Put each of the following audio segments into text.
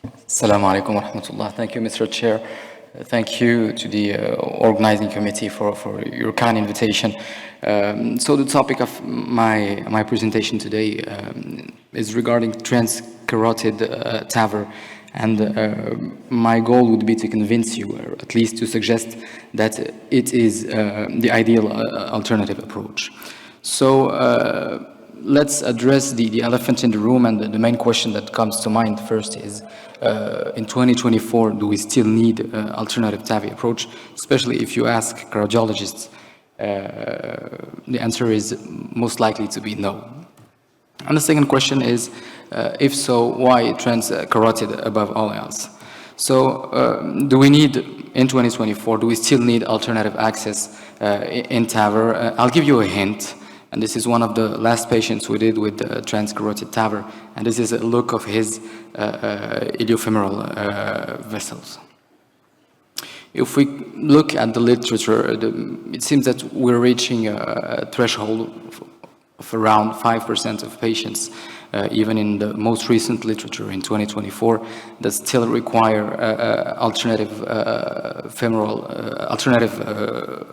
Assalamu alaikum wa rahmatullah. Thank you, Mr. Chair. Thank you to the organizing committee for your kind invitation. So the topic of my presentation today is regarding transcarotid TAVR, and my goal would be to convince you, or at least to suggest that it is the ideal alternative approach. So let's address the elephant in the room, and the main question that comes to mind first is, in 2024, do we still need alternative TAVI approach, especially if you ask cardiologists? The answer is most likely to be no. And the second question is, if so, why transcarotid above all else? So do we need, in 2024, do we still need alternative access in TAVR? I'll give you a hint. And this is one of the last patients we did with transcarotid TAVR, and this is a look of his iliofemoral vessels. If we look at the literature, it seems that we're reaching a threshold of around 5% of patients, even in the most recent literature in 2024, that still require alternative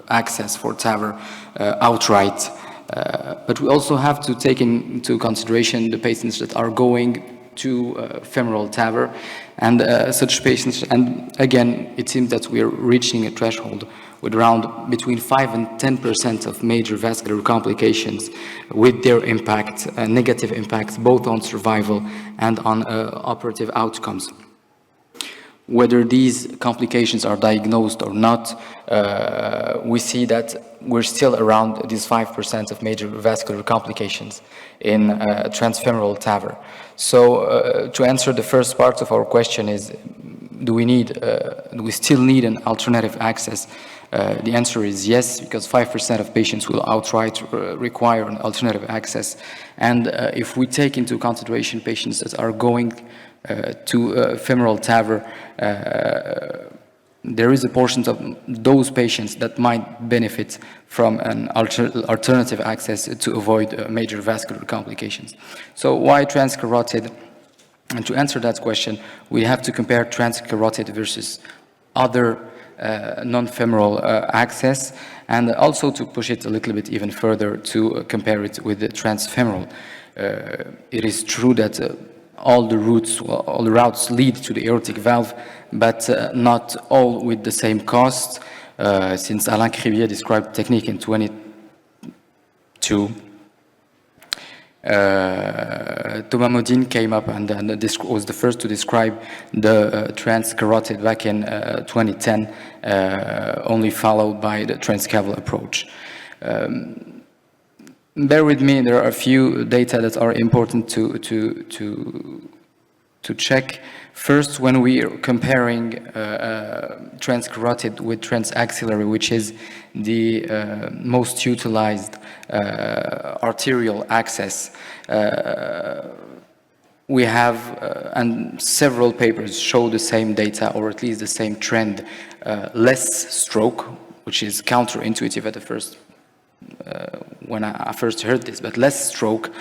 access for TAVR outright. But we also have to take into consideration the patients that are going to femoral TAVR, and such patients, and again, it seems that we are reaching a threshold with around between 5 and 10% of major vascular complications, with their impact, negative impacts, both on survival and on operative outcomes. Whether these complications are diagnosed or not, we see that we're still around these 5% of major vascular complications in transfemoral TAVR. So to answer the first part of our question is, do we still need an alternative access? The answer is yes, because 5% of patients will outright require an alternative access. And if we take into consideration patients that are going to femoral TAVR, there is a portion of those patients that might benefit from an alternative access to avoid major vascular complications. So why transcarotid? And to answer that question, we have to compare transcarotid versus other non-femoral access, and also to push it a little bit even further to compare it with the transfemoral. It is true that all the routes lead to the aortic valve, but not all with the same cost. Since Alain Crivier described technique in 2022, Thomas Modine came up and was the first to describe the transcarotid back in 2010, only followed by the transcaval approach. Bear with me, there are a few data that are important to check. First, when we are comparing transcarotid with transaxillary, which is the most utilized arterial access, we have, and several papers show the same data, or at least the same trend, less stroke, which is counterintuitive at the first, when I first heard this, but less stroke,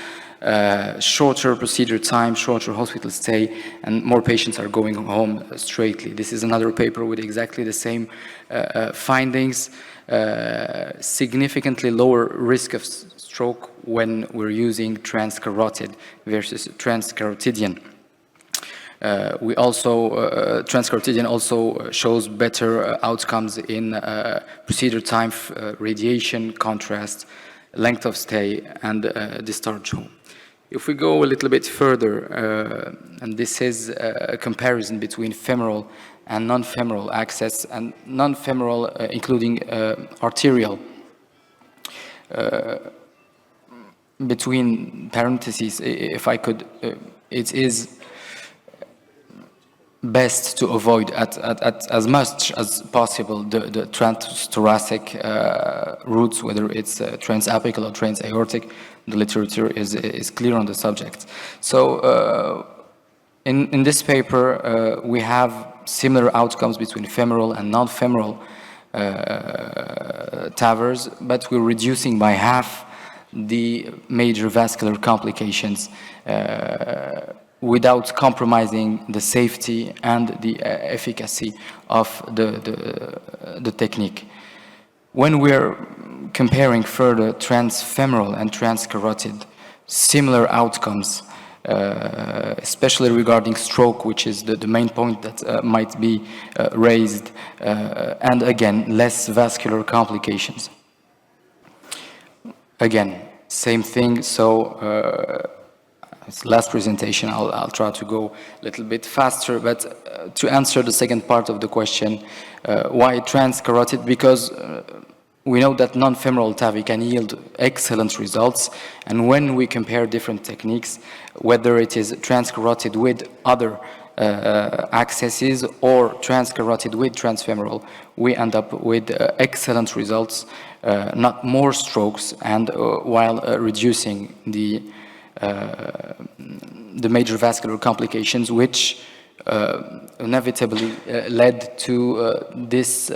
shorter procedure time, shorter hospital stay, and more patients are going home straightly. This is another paper with exactly the same findings, significantly lower risk of stroke when we're using transcarotid versus transcarotidian. We also, transcarotidian also shows better outcomes in procedure time, radiation, contrast, length of stay, and discharge home. If we go a little bit further, and this is a comparison between femoral and non-femoral access, and non-femoral including arterial, between parentheses, if I could, it is best to avoid at as much as possible the transthoracic routes, whether it's transapical or transaortic. The literature is clear on the subject. So in this paper, we have similar outcomes between femoral and non-femoral TAVRs, but we're reducing by half the major vascular complications without compromising the safety and the efficacy of the technique. When we're comparing further transfemoral and transcarotid, similar outcomes, especially regarding stroke, which is the main point that might be raised, and again, less vascular complications. Again, same thing, so it's last presentation, I'll try to go a little bit faster, but to answer the second part of the question, why transcarotid? Because we know that non-femoral TAVI can yield excellent results, and when we compare different techniques, whether it is transcarotid with other accesses or transcarotid with transfemoral, we end up with excellent results, not more strokes, and while reducing the major vascular complications, which inevitably led to this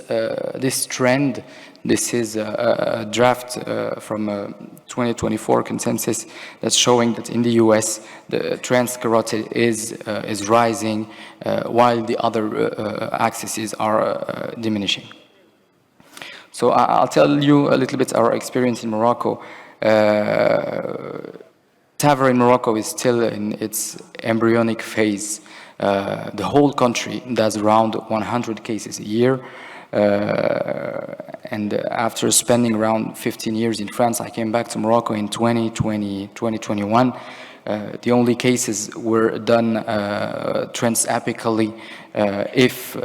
trend. This is a draft from a 2024 consensus that's showing that in the US, the transcarotid is rising while the other accesses are diminishing. So I'll tell you a little bit our experience in Morocco. TAVR in Morocco is still in its embryonic phase. The whole country does around 100 cases a year. And after spending around 15 years in France, I came back to Morocco in 2021. The only cases were done transapically, if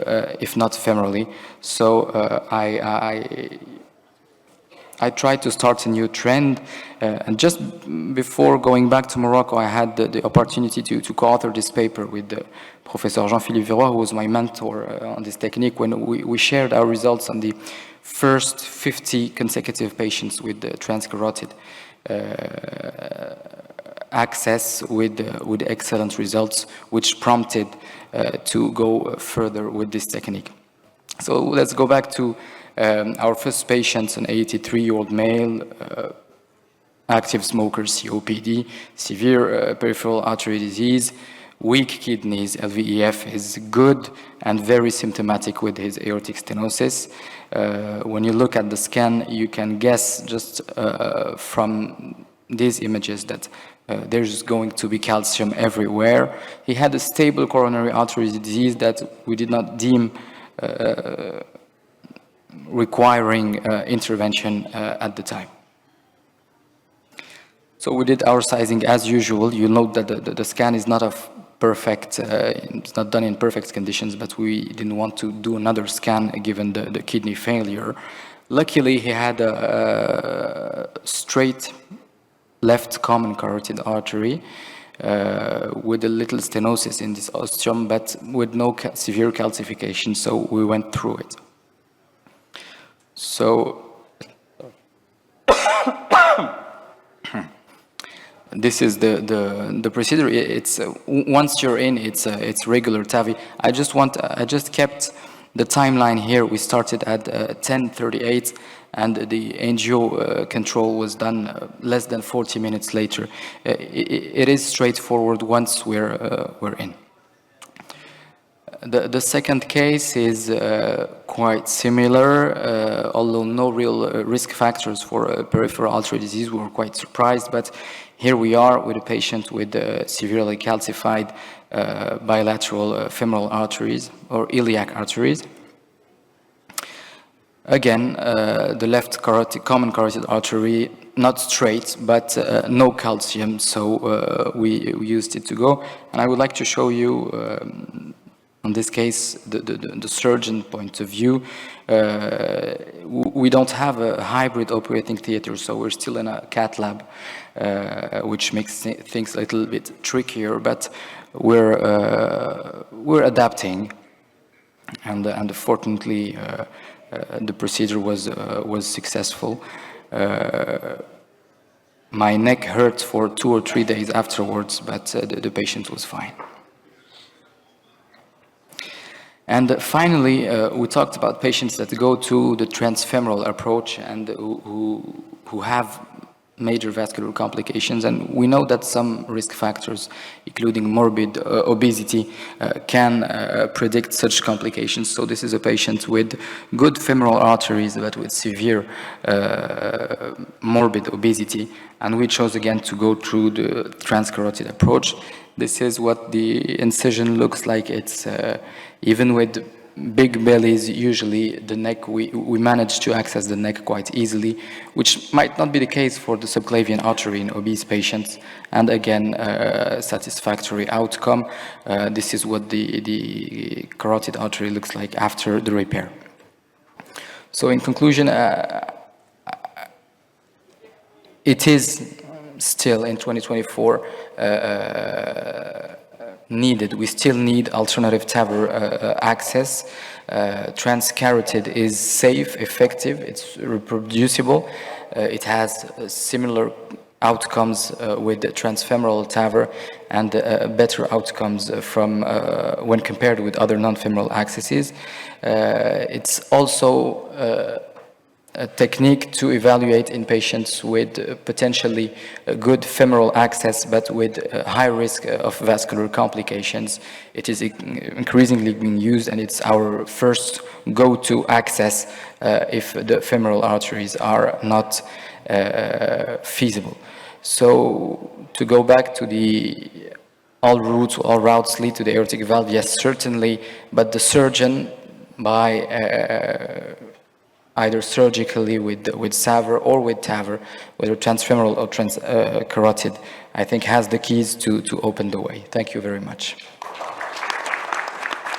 not femorally. So I tried to start a new trend, and just before going back to Morocco, I had the opportunity to co-author this paper with Professor Jean-Philippe Viroy, who was my mentor on this technique, when we shared our results on the first 50 consecutive patients with transcarotid access with excellent results, which prompted to go further with this technique. So let's go back to our first patient, an 83-year-old male, active smoker, COPD, severe peripheral artery disease, weak kidneys, LVEF is good and very symptomatic with his aortic stenosis. When you look at the scan, you can guess just from these images that there's going to be calcium everywhere. He had a stable coronary artery disease that we did not deem requiring intervention at the time. So we did our sizing as usual. You note that the scan is not of perfect, it's not done in perfect conditions, but we didn't want to do another scan given the kidney failure. Luckily, he had a straight left common carotid artery with a little stenosis in this ostium, but with no severe calcification, so we went through it. So this is the procedure. It's once you're in, it's regular TAVI. I just kept the timeline here. We started at 10:38, and the angio control was done less than 40 minutes later. It is straightforward once we're in. The second case is quite similar, although no real risk factors for peripheral artery disease. We were quite surprised, but here we are with a patient with severely calcified bilateral femoral arteries or iliac arteries. Again, the left common carotid artery, not straight, but no calcium, so we used it to go. And I would like to show you in this case, the surgeon point of view. We don't have a hybrid operating theater, so we're still in a cath lab, which makes things a little bit trickier, but we're adapting, and fortunately the procedure was successful. My neck hurt for 2 or 3 days afterwards, but the patient was fine. And finally, we talked about patients that go to the transfemoral approach and who have major vascular complications, and we know that some risk factors, including morbid obesity, can predict such complications. So this is a patient with good femoral arteries but with severe morbid obesity, and we chose again to go through the transcarotid approach. This is what the incision looks like. It's even with big bellies, usually the neck, we manage to access the neck quite easily, which might not be the case for the subclavian artery in obese patients. And again, satisfactory outcome. This is what the carotid artery looks like after the repair. So in conclusion, it is still in 2024 needed. We still need alternative TAVR access. Transcarotid is safe, effective, it's reproducible. It has similar outcomes with the transfemoral TAVR and better outcomes from when compared with other non-femoral accesses. It's also a technique to evaluate in patients with potentially good femoral access but with high risk of vascular complications. It is increasingly being used, and it's our first go-to access if the femoral arteries are not feasible. So to go back to the all routes lead to the aortic valve, yes, certainly, but the surgeon by either surgically with SAVR or with TAVR, whether transfemoral or transcarotid, I think has the keys to open the way. Thank you very much.